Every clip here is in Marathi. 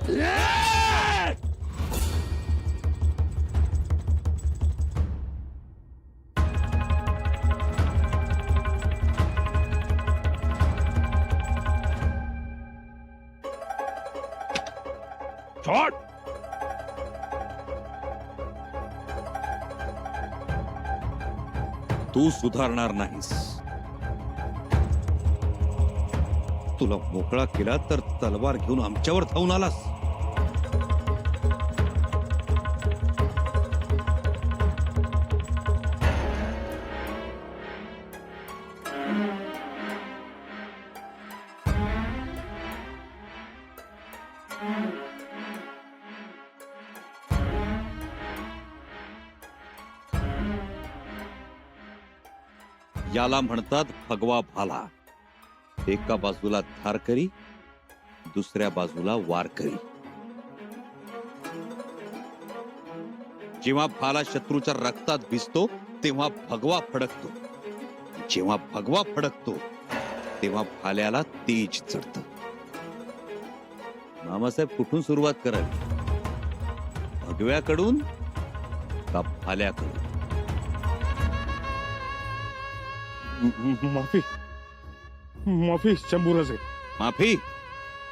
छोड़। तू सुधारणार नाहीस. तुला मोकळा केला तर तलवार घेऊन आमच्यावर धावून आलास. याला म्हणतात भगवा भाला. एका बाजूला धारकरी, दुसऱ्या बाजूला वारकरी. जेव्हा भाला शत्रूच्या रक्तात भिजतो तेव्हा भगवा फडकतो. जेव्हा भगवा फडकतो तेव्हा भाल्याला तेज चढतं. मामासाहेब कुठून सुरुवात करावी? भगव्याकडून का भाल्याकडून? माफी माफी शंभूराजे. माफी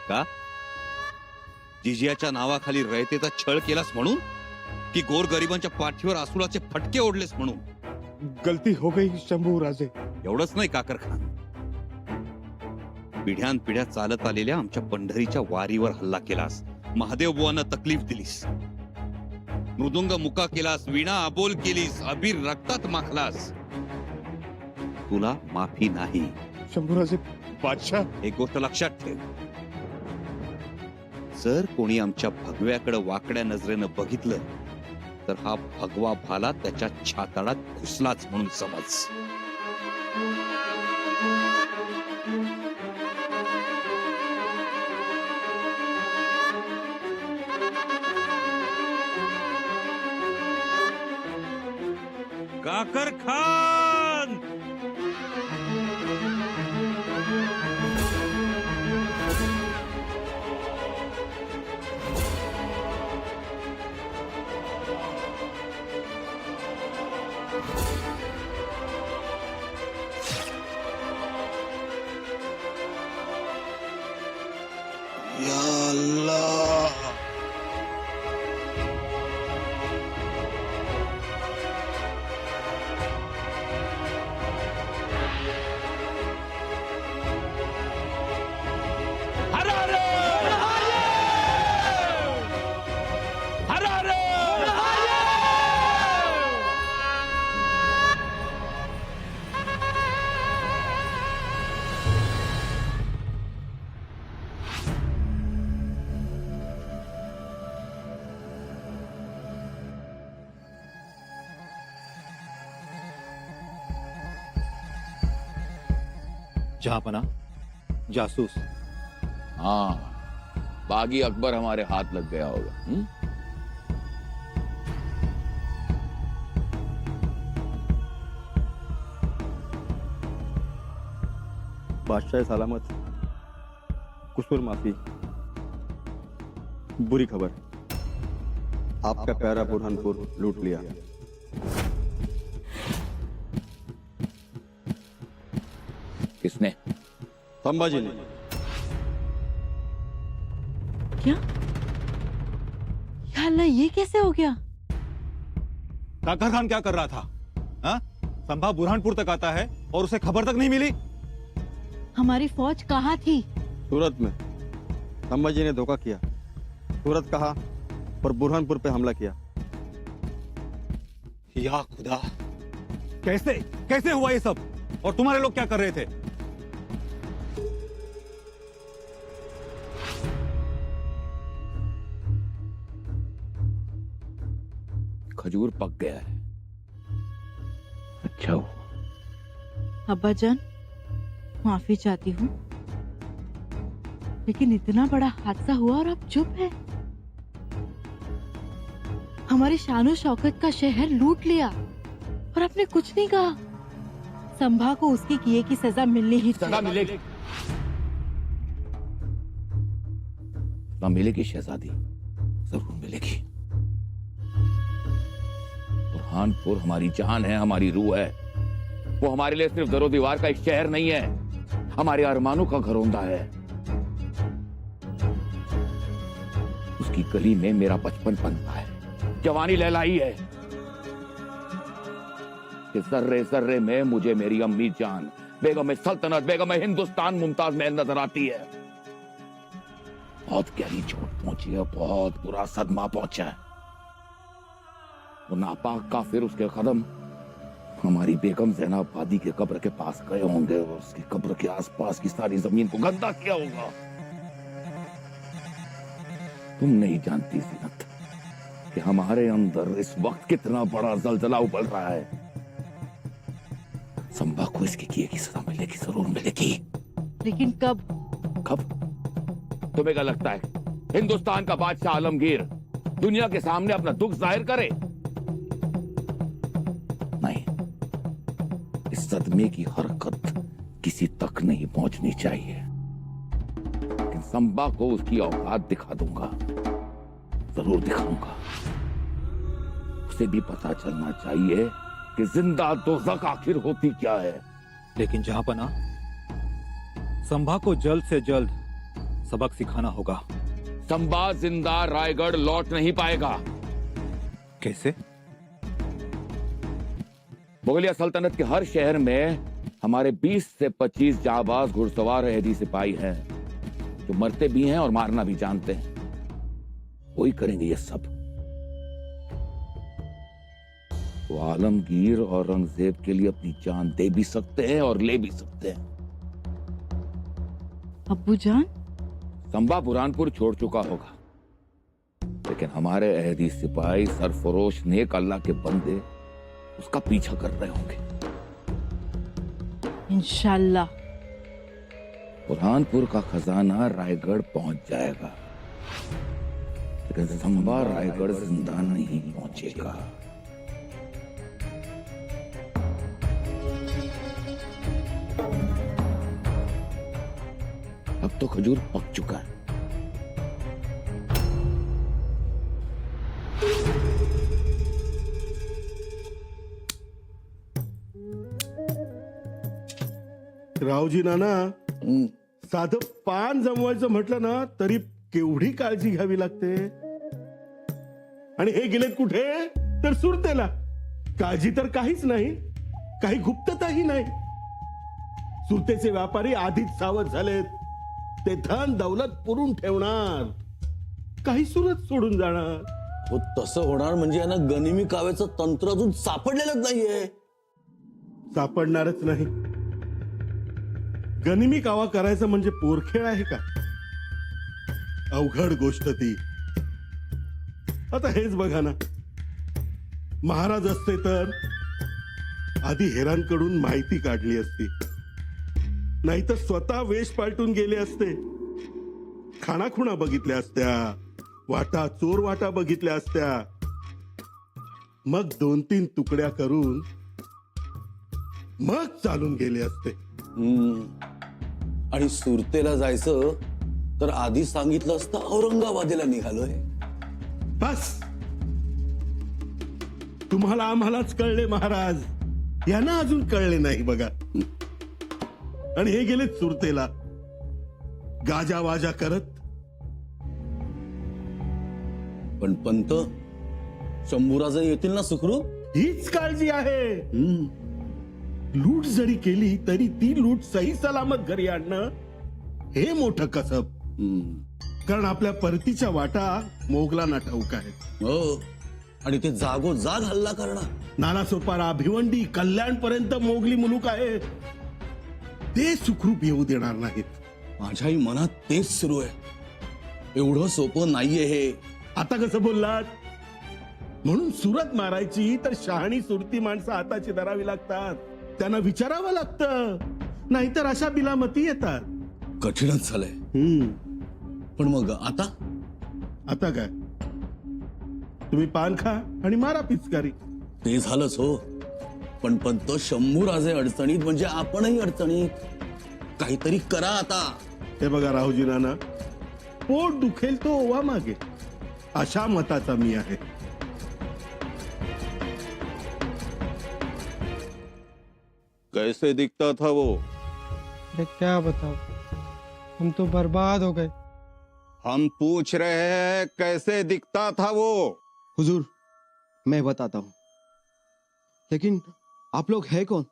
का? जिजियाच्या नावाखाली रयतेचा छळ केलास म्हणून, की गोरगरिबांच्या पाठीवर आसुराचे फटके ओढलेस म्हणून? गलती हो गई शंभूराजे. एवढंच नाही काकर खान, पिढ्यान पिढ्या चालत आलेल्या आमच्या पंढरीच्या वारीवर हल्ला केलास. महादेव बुवांना तकलीफ दिलीस. मृदुंग मुका केलास, वीणा अबोल केलीस, अबीर रक्तात माखलास. तुला माफी नाही. शंभूराजे बादशाह. एक गोष्ट लक्षात ठेव, जर कोणी आमच्या भगव्याकडे वाकड्या नजरेनं बघितलं तर हा भगवा भाला त्याच्या छाताडात घुसलाच म्हणून समज. काकर खान, या अल्लाह. जहांपना, जासूस. हाँ, बागी अकबर हमारे हाथ लग गया होगा. बादशाह सलामत. कुसूर माफी. बुरी खबर, आपका प्यारा बुरहानपुर लूट लिया. किसने? संभाजी ने. क्या? या अल्लाह, ये कैसे हो गया? काकर खान क्या कर रहा था? हाँ? संभा बुरहानपुर तक आता है और उसे खबर तक नहीं मिली. हमारी फौज कहाँ थी? सूरत में. संभाजी ने धोखा किया, सूरत कहा और बुरहानपुर पे हमला किया. या खुदा, कैसे कैसे हुआ ये सब? और तुम्हारे लोग क्या कर रहे थे? खजूर पक गया है. अच्छा हो. अब्बा जान, माफी चाहती हूँ, लेकिन इतना बड़ा हादसा हुआ और आप चुप हैं. हमारी शानो शौकत का शहर लूट लिया और आपने कुछ नहीं कहा. संभा को उसके किए की सजा मिलनी ही सजा मिलेगी. ना मिलेगी शहजादी, जरूर मिलेगी। बुरहानपुर हमारी जान है, हमारी रूह है। वो हमारे लिए सिर्फ दरो दीवार का एक शहर नहीं है, हमारे अरमानों का घरौंदा है। उसकी गली में मेरा बचपन पनता है, जवानी लहलाई है। कि जर्रे जर्रे में मुझे मेरी अम्मी जान, बेगम सल्तनत, बेगम हिंदुस्तान मुमताज महल नजर आती है। बहुत गहरी चोट पहुंची है, बहुत बुरा सदमा पहुंचा है। वो नापाक काफिर, उसके कदम हमारी बेगम ज़ैनब वादी के कब्र के पास गए होंगे और उसकी कब्र के आसपास की सारी जमीन को गंदा किया होगा। तुम नहीं जानती ज़ीनत कि हमारे अंदर इस वक्त कितना बड़ा जलजला उबल रहा है। संभा को इसके किए की सजा मिलेगी, जरूर मिलेगी। लेकिन कब? कब? तुम्हें क्या लगता है हिंदुस्तान का बादशाह आलमगीर दुनिया के सामने अपना दुख जाहिर करे? नहीं, इस सदमे की हरकत किसी तक नहीं पहुंचनी चाहिए। लेकिन संभा को उसकी औकात दिखा दूंगा, जरूर दिखाऊंगा। उसे भी पता चलना चाहिए कि जिंदा दोज़ख आखिर होती क्या है। लेकिन जहांपना, संभा को जल्द से जल्द सबक सिखाना होगा। संभा जिंदा रायगढ़ लौट नहीं पाएगा। कैसे? मुगलिया सल्तनत के हर शहर में हमारे 20 से 25 जाबाज घुड़सवार अहदी सिपाही हैं, जो मरते भी हैं और मारना भी जानते हैं। वही करेंगे ये सब। वो आलमगीर और औरंगजेब के लिए अपनी जान दे भी सकते हैं और ले भी सकते हैं। अब्बू जान? संभा बुरहानपुर छोड़ चुका होगा, लेकिन हमारे अहदी सिपाही सरफरोश नेक अल्लाह के बंदे उसका पीछा कर रहे होंगे। इंशाल्लाह। बुरहानपुर का खजाना रायगढ़ पहुंच जाएगा, लेकिन संभा रायगढ़ जिंदा नहीं पहुंचेगा। अब तो खजूर पक चुका है। रावजी नाना, साधं पान जमवायचं म्हटलं ना तरी केवढी काळजी घ्यावी लागते. आणि हे गेलेत कुठे? तर सुरतेला. काळजी तर काहीच नाही, काही गुप्तताही नाही. सुरतेचे व्यापारी आधीच सावध झालेत. ते धन दौलत पुरून ठेवणार, काही सुरत सोडून जाणार. हो तसं होणार म्हणजे यांना गनिमी काव्याचं तंत्र अजून सापडलेलंच नाहीये. सापडणारच नाही. गनिमी कावा करायचं म्हणजे पोरखेळ आहे का? अवघड गोष्ट ती. आता हेच बघा ना, महाराज असते तर आधी हेरांकडून माहिती काढली असती, नाहीतर स्वतः वेश पालटून गेले असते. खाणाखुणा बघितल्या असत्या, वाटा चोर वाटा बघितल्या असत्या. मग 2-3 तुकड्या करून मग चालून गेले असते. आणि सुरतेला जायचं तर आधी सांगितलं असतं औरंगाबादेला निघालोय. बस, तुम्हाला आम्हालाच कळले महाराज, यांना अजून कळले नाही बघा. आणि हे गेले सुरतेला गाजा वाजा करत. पण पंत शंभूराजे येतील ना सुखरूप? हीच काळजी आहे. लूट जरी केली तरी ती लूट सही सलामत घरी आणणं हे मोठं कसब. कारण आपल्या परतीच्या वाटा मोगलांना ठाऊक आहेत. हो, आणि ते जागोजाग हल्ला करणार. नालासोपारा, भिवंडी, कल्याण पर्यंत मोगली मुलूक आहेत. ते सुखरूप येऊ देणार नाहीत. माझ्याही मनात तेच सुरू आहे. एवढं सोपं नाहीये हे. आता कसं बोललात? म्हणून सुरत मारायची तर शहाणी सुरती माणसं हाताची धरावी लागतात. त्यांना विचारावं लागतं, नाहीतर अशा बिलामती येतात. कठीणच झालंय. पण मग आता आता काय, तुम्ही पान खा आणि मारा पिचकारी. ते झालंच हो. पण पंत शंभूराजे अडचणीत म्हणजे आपणही अडचणीत. काहीतरी करा आता. हे बघा राहुजी नाना, पोट दुखेल तो ओवा मागे अशा मताचा मी आहे. कैसे दिखता था वो? अरे क्या बताओ, हम तो बर्बाद हो गए. हम पूछ रहे हैं कैसे दिखता था वो? हुजूर, मैं बताता हूँ, लेकिन आप लोग है कौन?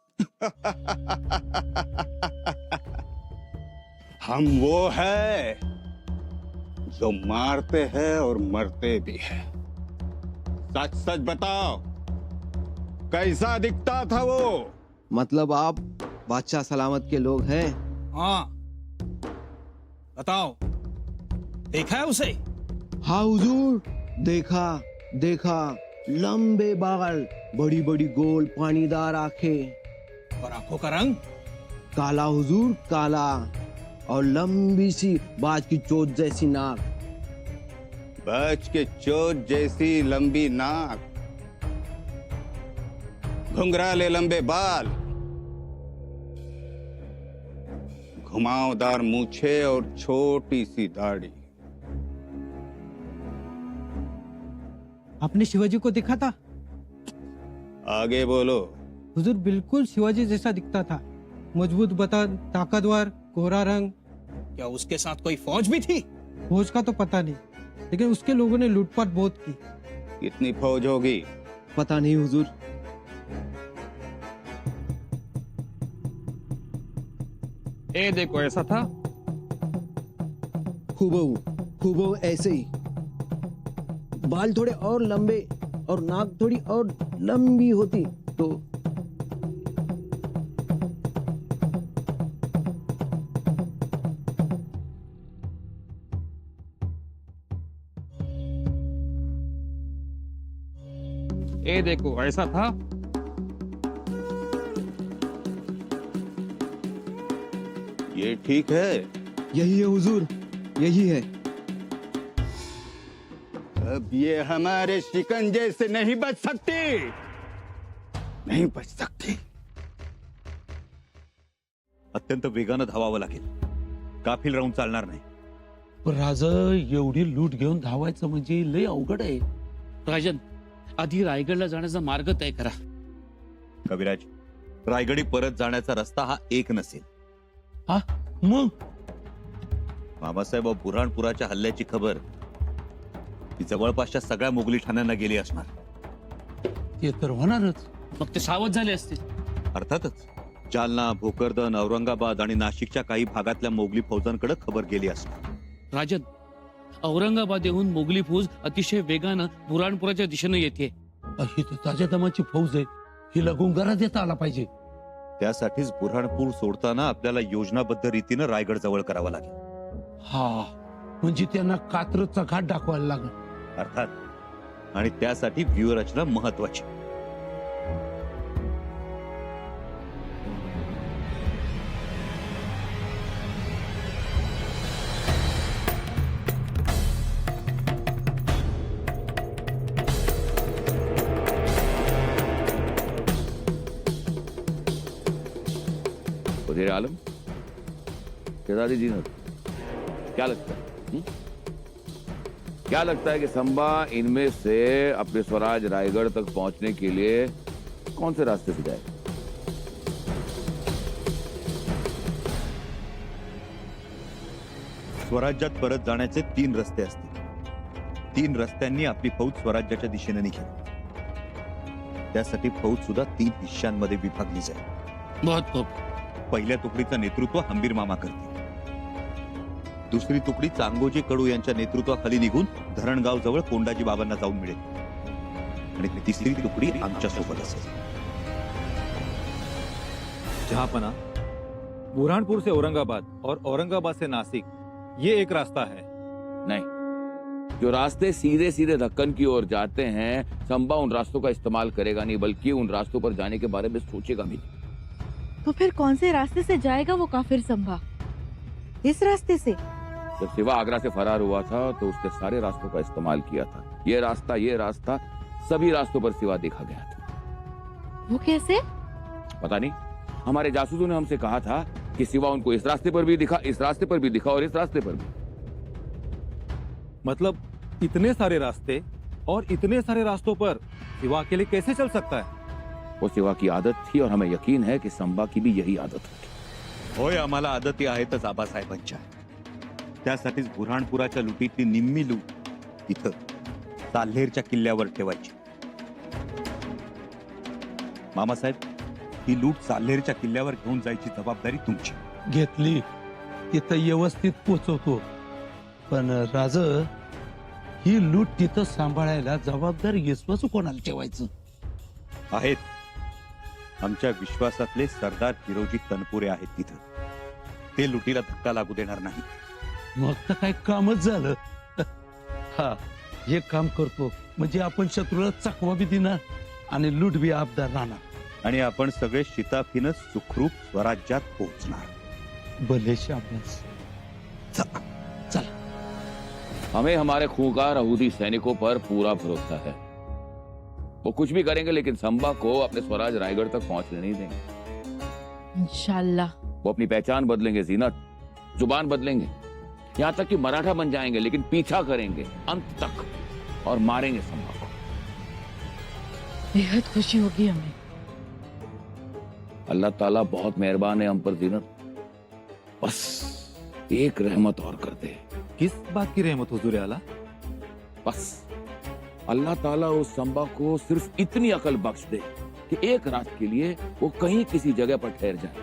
हम वो है जो मारते हैं और मरते भी हैं. सच सच बताओ, कैसा दिखता था वो? मतलब आप बादशाह सलामत के लोग हैं? हाँ, बताओ, देखा है उसे? हाँ हुजूर, देखा देखा. लंबे बाल, बड़ी बड़ी गोल पानीदार आंखें, और आंखों का रंग? काला हुजूर, काला. और लंबी सी बाज की चोट जैसी नाक. बच के चोट जैसी लंबी नाक, घुंघराले लंबे बाल, घुमावदार मूछे और छोटी सी दाढ़ी. आपने शिवाजी को देखा था? आगे बोलो. हुजूर, बिल्कुल शिवाजी जैसा दिखता था. मजबूत बदन, ताकतवर, कोहरा रंग. क्या उसके साथ कोई फौज भी थी? फौज का तो पता नहीं, लेकिन उसके लोगों ने लूटपाट बहुत की. कितनी फौज होगी? पता नहीं हुजूर. ए देखो ऐसा था. खूबहू ऐसे ही. बाल थोड़े और लंबे और नाक थोड़ी और लंबी होती तो. ए देखो ऐसा था. ये ठीक है. यही है हुजूर, यही है. अब ये हमारे शिकंजे से नहीं बच सकती, नहीं बच सकती. अत्यंत वेगानं धावावं लागेल. गाफील राहून चालणार नाही. पण राजा, एवढी लूट घेऊन धावायचं म्हणजे लय अवघड आहे. राजन, आधी रायगडला जाण्याचा मार्ग तय करा. कविराज, रायगडी परत जाण्याचा रस्ता हा एक नसेल. हा मग मामासाहेब बुऱ्हाणपुराच्या हल्ल्याची खबर ही जवळपासच्या सगळ्या मोगली ठाण्यांना गेली असणार. ते तर होणारच. मग ते सावध झाले असतील. अर्थातच जालना, भोकरदन, औरंगाबाद आणि नाशिकच्या काही भागातल्या मोगली फौजांकडे खबर गेली असणार. राजन, औरंगाबादेहून मोगली फौज अतिशय वेगानं बुऱ्हाणपुराच्या दिशेने येते. ही तर ताज्या दमाची फौज आहे. हिला गुंगारा देता आला पाहिजे. त्यासाठीच बुऱ्हाणपूर सोडताना आपल्याला योजनाबद्ध रीतीनं रायगड जवळ करावा लागेल. हा, म्हणजे त्यांना कात्रजचा घाट दाखवायला लागेल. अर्थात, आणि त्यासाठी व्यूहरचना महत्वाची. वज़ीर आलम, शहजादी जीनत, क्या लगता है? क्या लगता है कि संभा इनमें से अपने स्वराज रायगढ़ तक पहुंचने के लिए कौन से रास्ते से जाएगा? स्वराज्यात परत जाण्याचे 3 रस्ते असतील. 3 रस्त्यांनी आपली फौज स्वराज्याच्या दिशेने निघेल. त्यासाठी फौज सुद्धा 3 हिस्सांमध्ये विभागली जाईल. बहुत खूप. पहिल्या तुकडीचं नेतृत्व हंबीर मामा करतील. दुसरी तुकडी चांगोजी कडू यांच्या नेतृत्वाखाली निघून धरणगाव जवळ कोंडाजी बाबांना जाऊन मिळेल. आणि तिसरी तुकडी आमच्या सोबत असेल. जहापना, बुरहानपुर से औरंगाबाद और औरंगाबाद से नासिक, ये एक रास्ता है. नहीं, जो रास्ते सीधे सीधे दक्कन की ओर जाते हैं, संभा उन रास्तों का इस्तेमाल करेगा नहीं, बल्कि उन रास्तों पर जाने के बारे में सोचेगा भी नहीं. तो फिर कौन से रास्ते से जाएगा वो काफिर संभा? इस रास्ते से? जब सिवा आगरा से फरार हुआ था तो उसने सारे रास्तों का इस्तेमाल किया था. ये रास्ता सभी रास्तों पर सिवा देखा गया था. वो कैसे? पता नहीं, हमारे जासूसों ने हमसे कहा था कि सिवा उनको इस रास्ते पर भी दिखा, इस रास्ते पर भी दिखा और इस रास्ते पर भी. मतलब इतने सारे रास्ते और इतने सारे रास्तों पर शिवा अकेले कैसे चल सकता है? वो शिवा की आदत थी और हमें यकीन है कि संबा की भी यही आदत होगी. होय, आम्हाला आदती आहेतच आबासाहेबांच्या. त्यासाठीच बुऱ्हाणपुराच्या लुटीतली निम्मी लूट इथं साल्हेरच्या किल्ल्यावर ठेवायची. मामासाहेब, ही लूट साल्हेरच्या किल्ल्यावर घेऊन जायची जबाबदारी तुमची. घेतली तिथं व्यवस्थित पोचवतो, पण राज ही लूट तिथं सांभाळायला जबाबदार विश्वास कोणाला ठेवायचं? आहेत. आमच्या विश्वासातले सरदार हिरोजी तनपुरे आहेत तिथं. ते लुटीला धक्का लागू देणार नाही. मग तर काय कामच झालं. हा, हे काम करतो म्हणजे आपण शत्रूला चकवा बी देणार आणि लूट बी आबदार राहणार. आणि आपण सगळे शिताफीनं सुखरूप स्वराज्यात पोहोचणार. भले शाबास. चला चला. हमें हमारे खूंखार यहूदी सैनिकों पर पूरा भरोसा है. वो कुछ भी करेंगे लेकिन संबा को अपने स्वराज रायगढ़ तक पहुंचने नहीं देंगे. इंशाल्लाह. वो अपनी पहचान बदलेंगे जीनत, जुबान बदलेंगे, यहाँ तक कि मराठा बन जाएंगे, लेकिन पीछा करेंगे अंत तक और मारेंगे संबा को. बेहद खुशी होगी हमें. अल्लाह ताला बहुत मेहरबान है हम पर जीनत. बस एक रहमत और कर दे. किस बात की रहमत हुजूर आला? बस अल्लाह ताला उस संबा को सिर्फ इतनी अकल बख्श दे कि एक रात के लिए वो कहीं किसी जगह पर ठहर जाए.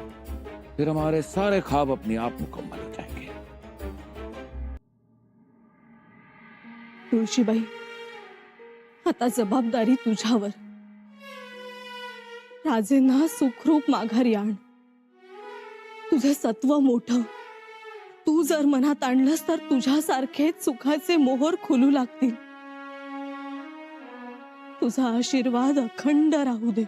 फिर हमारे सारे ख्वाब अपने आप मुकम्मल हो जाएंगे. तुळशीबाई, आता जबाबदारी तुझ्यावर. राजेंना सुखरूप माघारी आण. तुझं सत्व मोठं. तू जर मनात आणलंस तर तुझ्यासारखेच सुखाचे मोहर खुलू लागतील. तुझा आशीर्वाद अखंड राहू दे.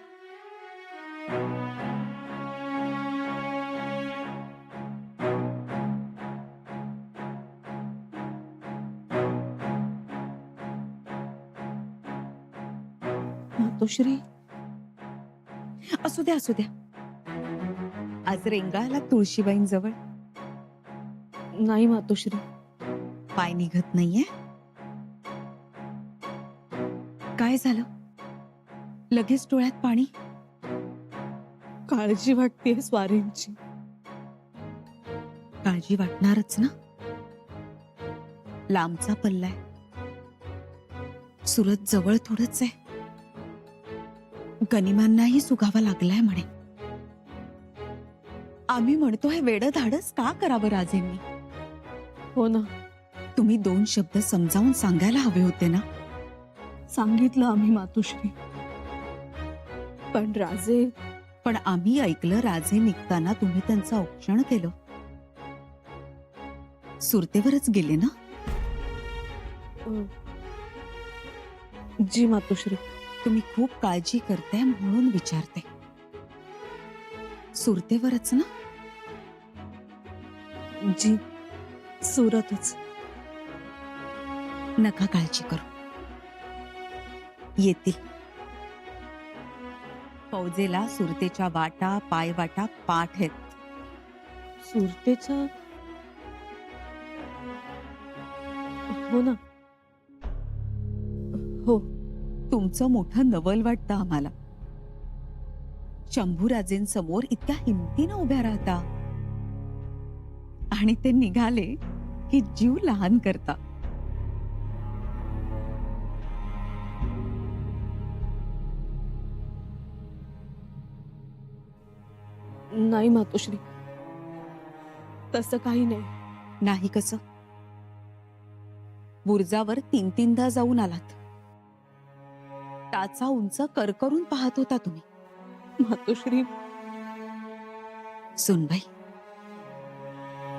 मातोश्री, असू द्या असू द्या. आज रेंगाळला तुळशीबाईंजवळ. नाही मातोश्री. पाय निघत नाहीये. काय झालं? लगेच डोळ्यात पाणी. काळजी वाटते स्वारींची. काळजी वाटणारच ना. लांबचा पल्लाय. सुरत जवळ थोडंच आहे. गनिमांनाही सुगावा लागलाय म्हणे. आम्ही म्हणतोय वेड धाडस का करावं राजेंनी? हो ना. तुम्ही 2 शब्द समजावून सांगायला हवे होते ना. सांगितलं आम्ही मातोश्री. पण राजे. पण आम्ही ऐकलं राजे निघताना तुम्ही त्यांचं औक्षण केलं. सुरतेवरच गेले ना? जी मातोश्री. तुम्ही खूप काळजी करताय म्हणून विचारते. सुरतेवरच ना? जी, सुरतच. नका काळजी करू. येतील. फौजेला सुरतेच्या वाटा, पायवाटा पाठ आहेत. सुरतेच्या? हो ना. हो. तुमचं मोठं नवल वाटतं आम्हाला. शंभूराजेंसमोर इतक्या हिमतीनं उभ्या राहता आणि ते निघाले की जीव लहान करता. नाही मातोश्री, तसं काही नाही. नाही कसं? बुर्जावर 3-3दा जाऊन आलात. टाचा उंच करकरून पाहत होता तुम्ही. मातोश्री. सुनबाई,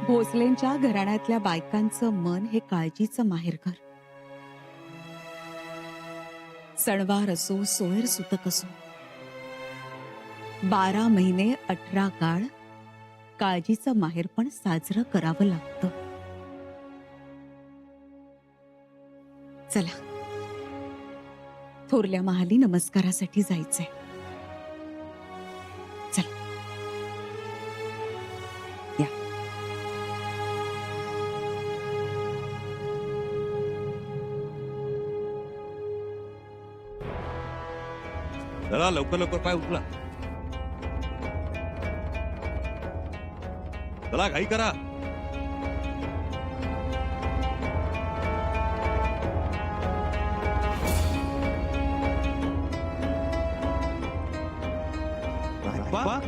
भोसलेंच्या घराण्यातल्या बायकांचं मन हे काळजीचं माहेरघर. सणवार असो, सोयर सुतक असो, 12 महिने 18 काळ काळजीचं माहेरपण साजरं करावं लागतं. चला, थोरल्या महाली नमस्कारासाठी जायचंय. चल या. चला लवकर लवकर पाय उचला. चला घाई करा. रायप्पा